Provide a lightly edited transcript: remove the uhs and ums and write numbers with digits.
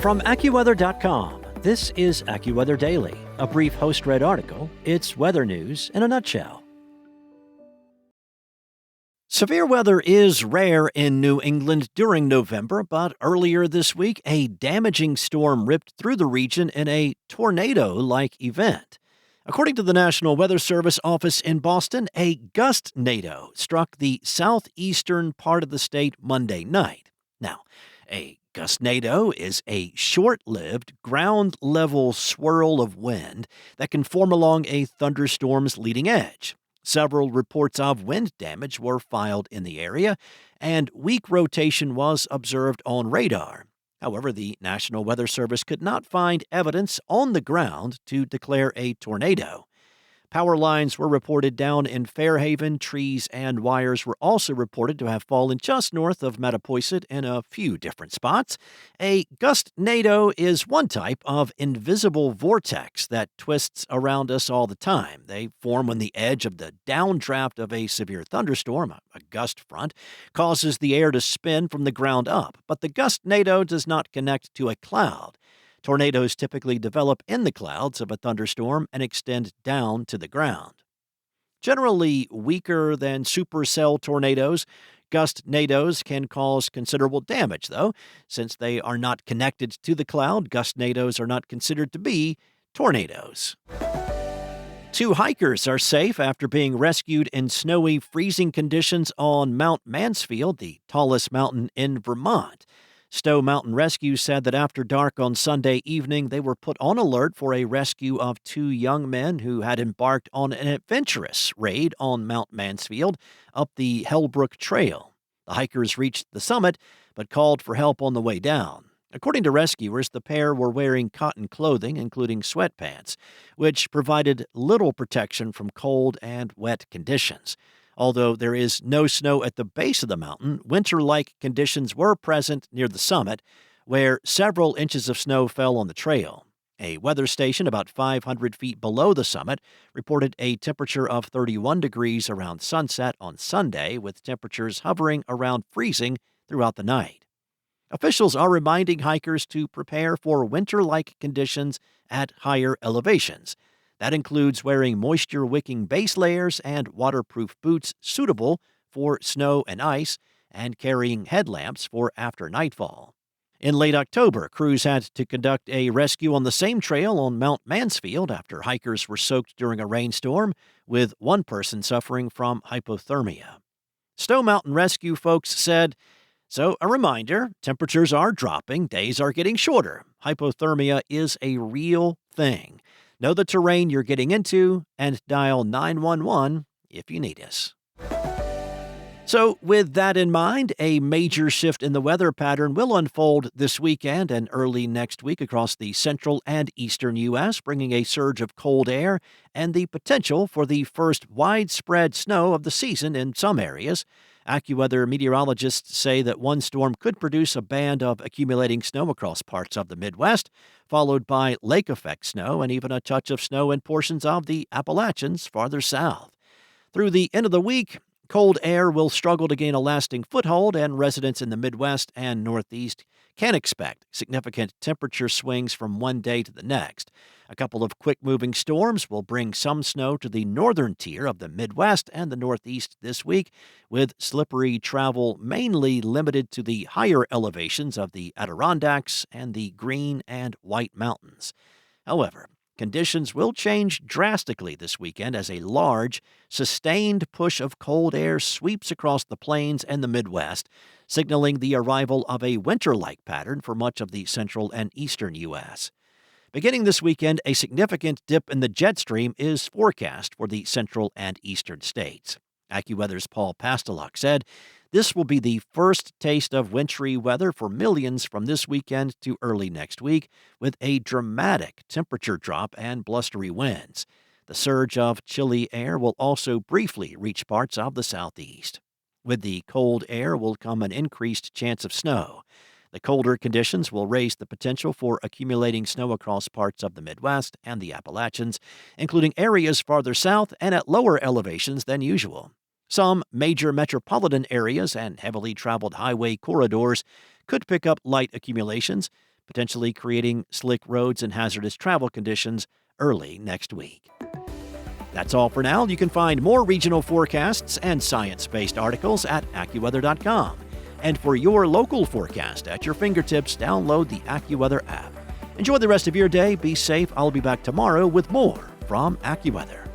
From AccuWeather.com, this is AccuWeather Daily, a brief host-read article. It's weather news in a nutshell. Severe weather is rare in New England during November, but earlier this week, a damaging storm ripped through the region in a tornado-like event. According to the National Weather Service office in Boston, a gustnado struck the southeastern part of the state Monday night. Now, a gustnado is a short-lived, ground-level swirl of wind that can form along a thunderstorm's leading edge. Several reports of wind damage were filed in the area, and weak rotation was observed on radar. However, the National Weather Service could not find evidence on the ground to declare a tornado. Power lines were reported down in Fairhaven. Trees and wires were also reported to have fallen just north of Mattapoisett in a few different spots. A gustnado is one type of invisible vortex that twists around us all the time. They form when the edge of the downdraft of a severe thunderstorm, a gust front, causes the air to spin from the ground up. But the gustnado does not connect to a cloud. Tornadoes typically develop in the clouds of a thunderstorm and extend down to the ground. Generally weaker than supercell tornadoes, gustnados can cause considerable damage, though. Since they are not connected to the cloud, gustnados are not considered to be tornadoes. 2 hikers are safe after being rescued in snowy, freezing conditions on Mount Mansfield, the tallest mountain in Vermont. Stowe Mountain Rescue said that after dark on Sunday evening, they were put on alert for a rescue of 2 young men who had embarked on an adventurous raid on Mount Mansfield up the Hellbrook Trail. The hikers reached the summit, but called for help on the way down. According to rescuers, the pair were wearing cotton clothing, including sweatpants, which provided little protection from cold and wet conditions. Although there is no snow at the base of the mountain, winter-like conditions were present near the summit, where several inches of snow fell on the trail. A weather station about 500 feet below the summit reported a temperature of 31 degrees around sunset on Sunday, with temperatures hovering around freezing throughout the night. Officials are reminding hikers to prepare for winter-like conditions at higher elevations. That includes wearing moisture-wicking base layers and waterproof boots suitable for snow and ice, and carrying headlamps for after nightfall. In late October, crews had to conduct a rescue on the same trail on Mount Mansfield after hikers were soaked during a rainstorm, with one person suffering from hypothermia. Stowe Mountain Rescue folks said, "So a reminder, temperatures are dropping, days are getting shorter. Hypothermia is a real thing. Know the terrain you're getting into and dial 911 if you need us." So, with that in mind, a major shift in the weather pattern will unfold this weekend and early next week across the central and eastern U.S., bringing a surge of cold air and the potential for the first widespread snow of the season in some areas. AccuWeather meteorologists say that one storm could produce a band of accumulating snow across parts of the Midwest, followed by lake-effect snow and even a touch of snow in portions of the Appalachians farther south. Through the end of the week, cold air will struggle to gain a lasting foothold, and residents in the Midwest and Northeast can expect significant temperature swings from one day to the next. A couple of quick-moving storms will bring some snow to the northern tier of the Midwest and the Northeast this week, with slippery travel mainly limited to the higher elevations of the Adirondacks and the Green and White Mountains. However, conditions will change drastically this weekend as a large, sustained push of cold air sweeps across the plains and the Midwest, signaling the arrival of a winter-like pattern for much of the central and eastern U.S. Beginning this weekend, a significant dip in the jet stream is forecast for the central and eastern states. AccuWeather's Paul Pastelok said, "This will be the first taste of wintry weather for millions from this weekend to early next week, with a dramatic temperature drop and blustery winds. The surge of chilly air will also briefly reach parts of the southeast. With the cold air will come an increased chance of snow. The colder conditions will raise the potential for accumulating snow across parts of the Midwest and the Appalachians, including areas farther south and at lower elevations than usual. Some major metropolitan areas and heavily traveled highway corridors could pick up light accumulations, potentially creating slick roads and hazardous travel conditions early next week. That's all for now. You can find more regional forecasts and science-based articles at AccuWeather.com. And for your local forecast at your fingertips, download the AccuWeather app. Enjoy the rest of your day. Be safe. I'll be back tomorrow with more from AccuWeather.